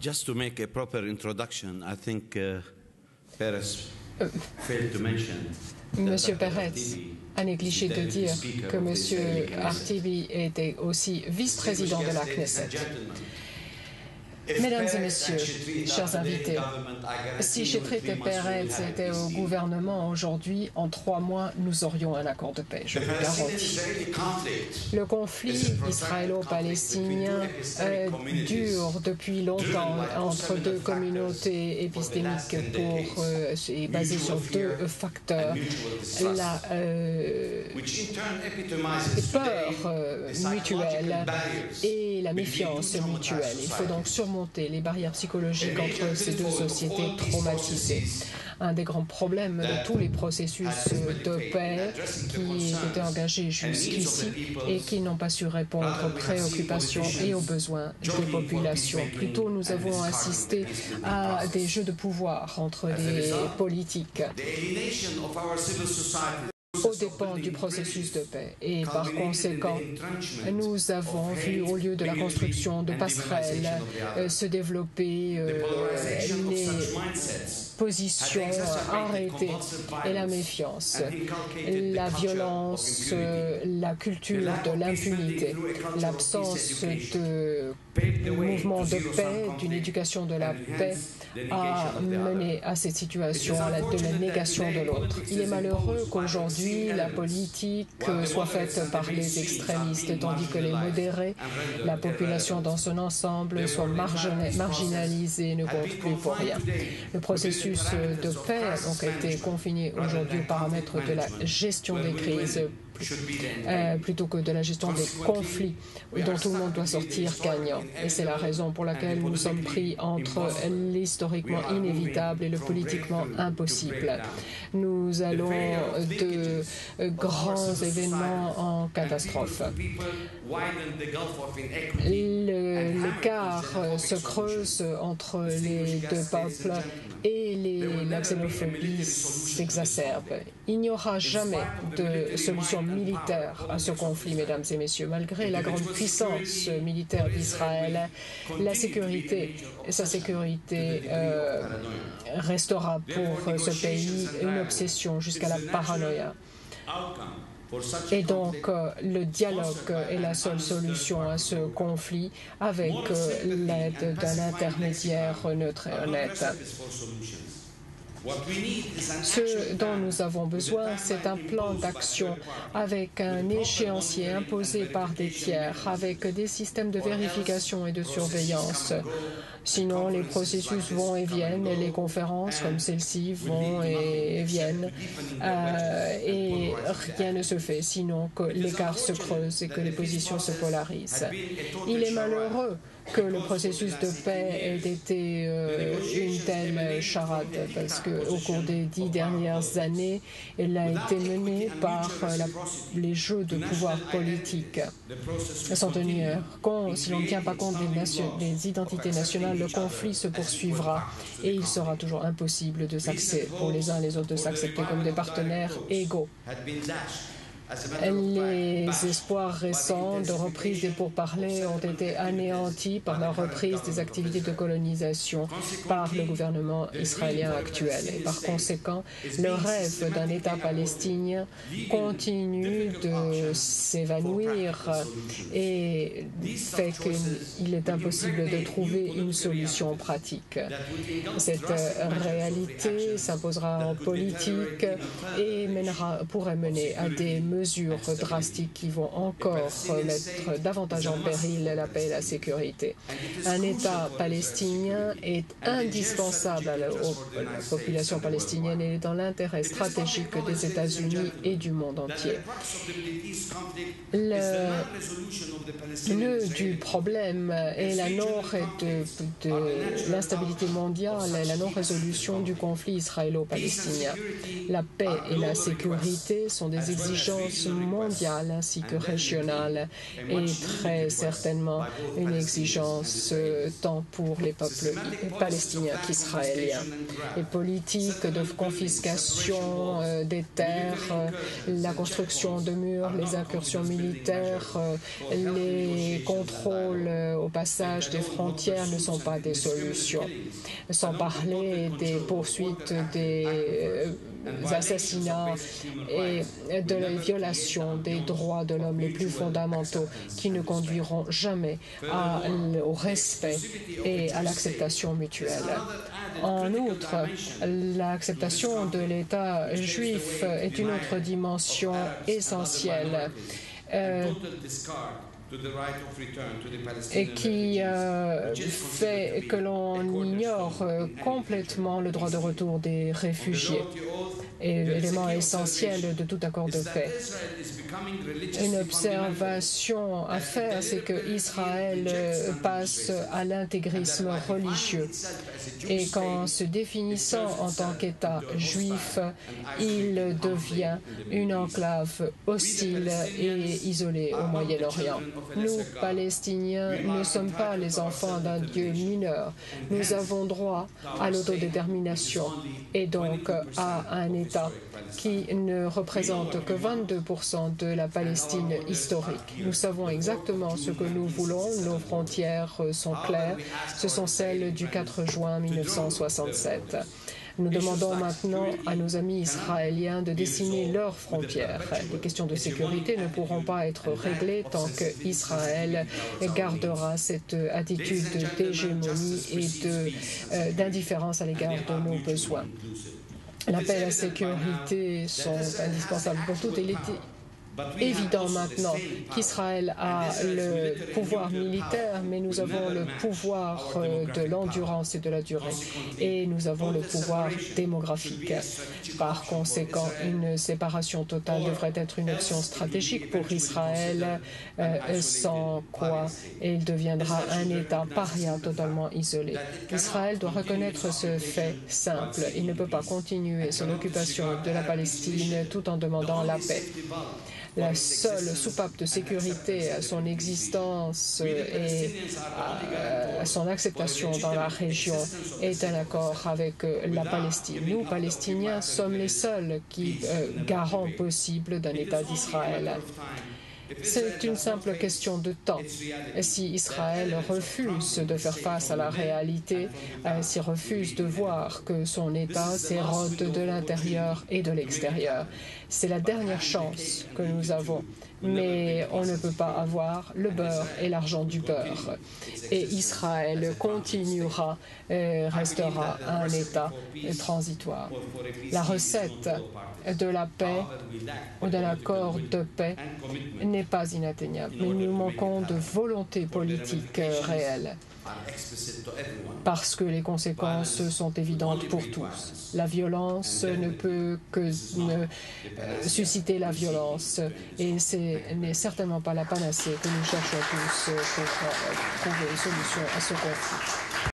Just to make a proper introduction, I think Peres failed to mention. Monsieur Peretz a négligé de dire que Monsieur Artibi était aussi vice-président de la Knesset. Mesdames et messieurs, chers invités, si Chetrit et Peretz étaient au gouvernement aujourd'hui, en 3 mois, nous aurions un accord de paix, je vous le garantis. Le conflit israélo-palestinien dure depuis longtemps entre 2 communautés épistémiques et basées sur 2 facteurs. La peur mutuelle et la méfiance mutuelle. Il faut donc surmonter les barrières psychologiques entre ces 2 sociétés traumatisées. Un des grands problèmes de tous les processus de paix qui étaient engagés jusqu'ici et qui n'ont pas su répondre aux préoccupations et aux besoins des populations. Plutôt, nous avons assisté à des jeux de pouvoir entre les politiques aux dépens du processus de paix. Et par conséquent, nous avons vu, au lieu de la construction de passerelles, se développer les positions arrêtées et la méfiance, la violence, la culture de l'impunité, l'absence de mouvement de paix, d'une éducation de la paix a mené à cette situation de la négation de l'autre. Il est malheureux qu'aujourd'hui la politique soit faite par les extrémistes, tandis que les modérés, la population dans son ensemble, soit marginalisée et ne compte plus pour rien. Le processus de paix a donc été confiné aujourd'hui aux paramètres de la gestion des crises plutôt que de la gestion des conflits dont tout le monde doit sortir gagnant. Et c'est la raison pour laquelle nous sommes pris entre l'historiquement inévitable et le politiquement impossible. Nous allons de grands événements en catastrophe. L'écart se creuse entre les 2 peuples et la xénophobie s'exacerbe. Il n'y aura jamais de solution militaire à ce conflit, mesdames et messieurs. Malgré la grande puissance militaire d'Israël, sa sécurité restera pour ce pays une obsession jusqu'à la paranoïa. Et donc, le dialogue est la seule solution à ce conflit avec l'aide d'un intermédiaire neutre et honnête. Ce dont nous avons besoin, c'est un plan d'action avec un échéancier imposé par des tiers, avec des systèmes de vérification et de surveillance. Sinon, les processus vont et viennent, et les conférences comme celle-ci vont et viennent, et rien ne se fait, sinon que l'écart se creuse et que les positions se polarisent. Il est malheureux que le processus de paix ait été une telle charade, parce qu'au cours des 10 dernières années, elle a été menée par les jeux de pouvoir politique. Sans tenir compte, si l'on ne tient pas compte des identités nationales, le conflit se poursuivra et il sera toujours impossible pour les uns et les autres de s'accepter comme des partenaires égaux. Les espoirs récents de reprise des pourparlers ont été anéantis par la reprise des activités de colonisation par le gouvernement israélien actuel. Et par conséquent, le rêve d'un État palestinien continue de s'évanouir et fait qu'il est impossible de trouver une solution pratique. Cette réalité s'imposera en politique et pourrait mener à des mesures drastiques qui vont encore mettre davantage en péril la paix et la sécurité. Un État palestinien est indispensable à la population palestinienne et est dans l'intérêt stratégique des États-Unis et du monde entier. Le nœud du problème est la de l'instabilité mondiale et la non-résolution du conflit israélo-palestinien. La paix et la sécurité sont des exigences exigence mondiale ainsi que régionale et très certainement une exigence tant pour les peuples palestiniens qu'israéliens. Les politiques de confiscation des terres, la construction de murs, les incursions militaires, les contrôles au passage des frontières ne sont pas des solutions. Sans parler des poursuites, des assassinats et de la violation des droits de l'homme les plus fondamentaux qui ne conduiront jamais au respect et à l'acceptation mutuelle. En outre, l'acceptation de l'État juif est une autre dimension essentielle et qui fait que l'on ignore complètement le droit de retour des réfugiés, élément essentiel de tout accord de paix. Une observation à faire, c'est que Israël passe à l'intégrisme religieux et qu'en se définissant en tant qu'État juif, il devient une enclave hostile et isolée au Moyen-Orient. Nous, Palestiniens, ne sommes pas les enfants d'un Dieu mineur. Nous avons droit à l'autodétermination et donc à un État qui ne représente que 22% de la Palestine historique. Nous savons exactement ce que nous voulons, nos frontières sont claires, ce sont celles du 4 juin 1967. Nous demandons maintenant à nos amis israéliens de dessiner leurs frontières. Les questions de sécurité ne pourront pas être réglées tant qu'Israël gardera cette attitude d'hégémonie et d'indifférence à l'égard de nos besoins. La paix et la sécurité sont indispensables pour toutes. Il est évident maintenant qu'Israël a le pouvoir militaire, mais nous avons le pouvoir de l'endurance et de la durée, et nous avons le pouvoir démographique. Par conséquent, une séparation totale devrait être une option stratégique pour Israël, sans quoi il deviendra un État paria totalement isolé. Israël doit reconnaître ce fait simple. Il ne peut pas continuer son occupation de la Palestine tout en demandant la paix. La seule soupape de sécurité à son existence et à son acceptation dans la région est un accord avec la Palestine. Nous, Palestiniens, sommes les seuls garants possibles d'un État d'Israël. C'est une simple question de temps. Si Israël refuse de faire face à la réalité, s'il refuse de voir que son État s'érode de l'intérieur et de l'extérieur, c'est la dernière chance que nous avons. Mais on ne peut pas avoir le beurre et l'argent du beurre. Et Israël continuera, restera un État transitoire. La recette de la paix ou d'un accord de paix n'est pas inatteignable, mais nous manquons de volonté politique réelle, parce que les conséquences sont évidentes pour tous. La violence ne peut que susciter la violence, et ce n'est certainement pas la panacée que nous cherchons tous pour trouver une solution à ce conflit.